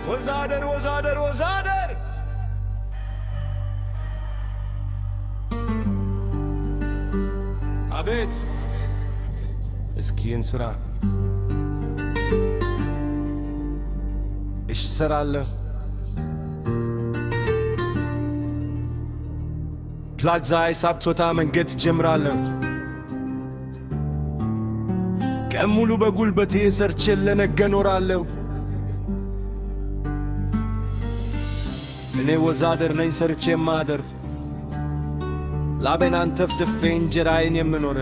ወዛደር ወዛደር ወዛደር አቤት እስኪ እንስራ እሰራለሁ ፕላዛ ሳብቶታ መንገድ ጀምራለሁ ቀን ሙሉ በጉልበቴ ሰርቼ ለነገ ኖራለሁ እኔ ወዛደር ነኝ ሰርቼ ማደር ላቤን አንተፍትፌ እንጀራዬን የምኖር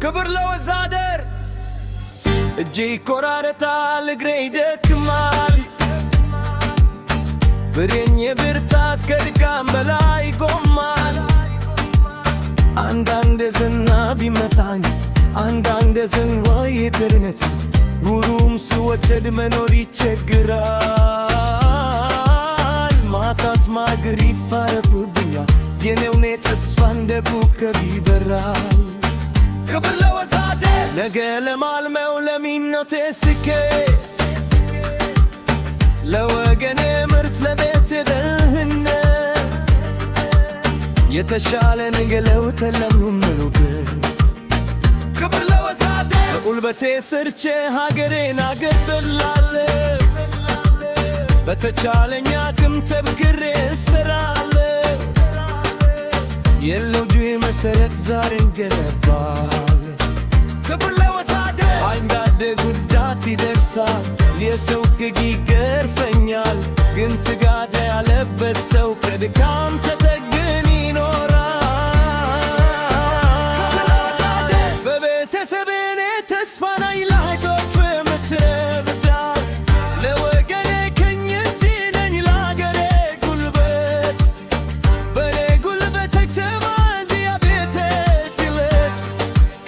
ክብር ለወዛደር እጄ ይቆራረጣል እግሬ ይደክማል ብሬን የብርታት ከድካም በላይ ይቆማል አንዳንዴ ዝናብ ይመታኝ አንዳንዴ ዝንዋይ ድርነት ጉሩም ስወደድ መኖር ይቸግራል ማታት ማገር ይፋረብብኛል የኔውኔ ተስፋ እንደ ኮከብ ይበራል ክብር ለወዛደር ነገ ለማልመው ለሚኖቴ ስኬት ለወገኔ ምርት ለቤቴ ደህንነት የተሻለ ነገ ለውጥ ለምመኑበት ክብር ለወዛደር በጉልበቴ ሰርቼ ሀገሬን አገድላለሁ በተቻለኝ አቅም ተብክሬ እሰራለሁ የሎጁ መሰረት ዛሬን ገነባል ክብር ለወዛደር አንዳንዴ ጉዳት ይደርሳል የሰው ግግ ይገርፈኛል ግን ትጋት ያለበት ሰው ከድካም ተጠግን ይኖራል በቤተሰቤኔ ተስፋ ነኝ ላይቶች መሰረታት ለወገኔ ቀኝ እጅ ነኝ ለአገሬ ጉልበት በኔ ጉልበት ተክተማል ዲያቤቴ ሲለት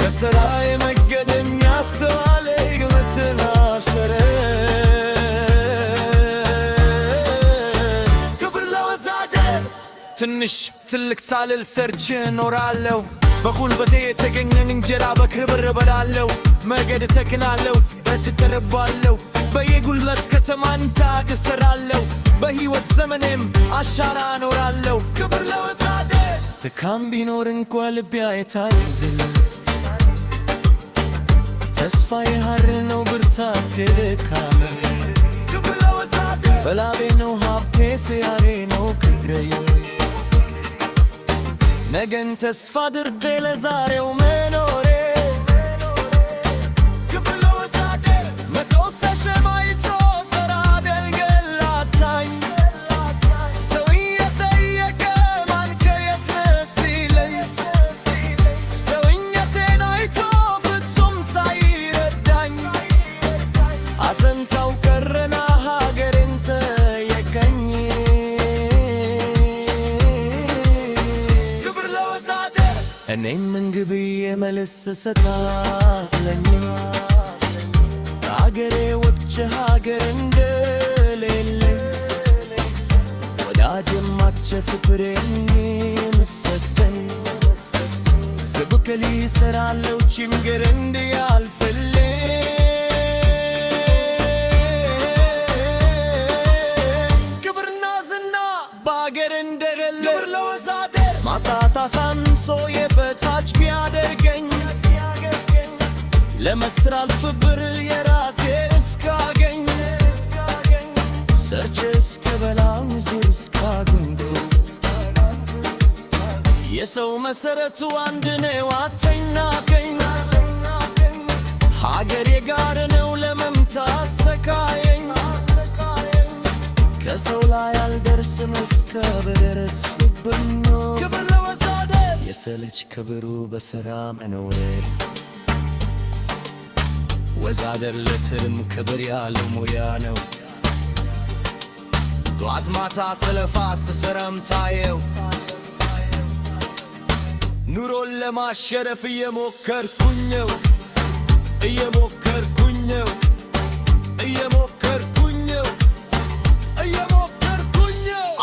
ከሥራዬ መገደም ያስተዋለ ግምትን አሰረ ትንሽ ትልቅ ሳልል ሰርቼ እኖራለሁ በጉልበቴ የተገኘን እንጀራ በክብር እበላለሁ መንገድ እተክላለሁ እተርባለሁ በየጉልበት ከተማን ታገሰራለሁ በሕይወት ዘመኔም አሻራ እኖራለሁ ክብር ለወዛደር ድካም ቢኖር እንኳ ልቤ አይታይም ተስፋዬ ሐር ነው ብርታቴ ድካሜ ክብር ለወዛደር በላቤ ነው ሀብቴ ስያሬ ነው ክብሬ ነገን ተስፋ አድርጌ ለዛሬው መኖሬ ክብር ለወዛደር መጦሰ ሸማይቶ ሰራ ደልገላታኝ ሰው እየጠየቀ ማን ከየት ነህ ሲለኝ ሰውነቴን አይቶ ፍጹም ሳይረዳኝ አዘንታው ቀረና ሀገሬን ጠየቀኝ እኔም እንግብዬ መልስ እሰጣለሁ ከአገሬ ውጭ ሀገር እንደሌለኝ ወዳጅም አቸ ፍቅሬን የምሰጠኝ ስብከሊ እሰራለሁ ችግር እንዲያልፍልኝ ክብርና ዝና በአገር እንደሌለ ክብር ለወዛደር ማጣት አሳንሶ የበታች ቢያደርገኝ ለመስራት ፍብር የራሴ እስካገኝ ሰርቼ እስከበላም ዙር እስካገኝ የሰው መሰረቱ አንድ ነው አትናቀኝ ሀገሬ ጋር ነው ለመምታት ሰካየኝ ከሰው ላይ አልደርስም እስከ በደረስብኝ ክብር ለወዛደር የሰለች ክብሩ በሥራ መኖር ወዛደር ለትልም ክብር ያለው ሙያ ነው ጧት ማታ ስለፋ ስሰራም ታየው ኑሮን ለማሸረፍ እየሞከርኩኝ ነው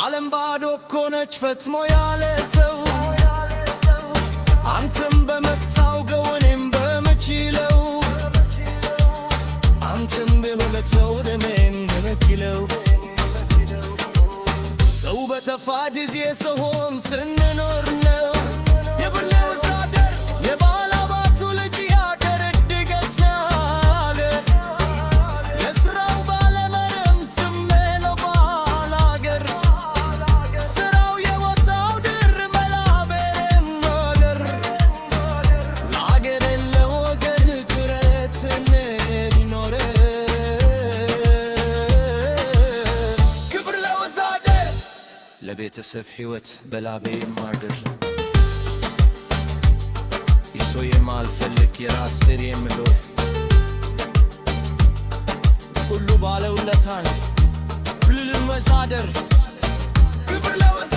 ዓለም ባዶ እኮ ነች ፈጽሞ ያለ ሰው አንተም በመታው ገወኔም በምችለው አንተም በሁለተው ደሜም የሚበድለው ሰው በተፋ ጊዜ ሰውን ስንኖር ነው የብር ለወዛደር የባላባቱ ልጅ ያገር እድገት ናገር የሥራው ባለመርም ስሜ ነው ባላገር ሥራው የወጣው ድር መላቤም ኖገር ለአገር ለወገን ጩረት እንዲኖር ክብር ለወዛደር ለቤተሰብ ሕይወት በላቤ ማርደር ይሶ የማልፈልግ የራስ ድር የምለው ሁሉ ባለውለታ ነው ብልል ወዛደር ክብር ለወዛደር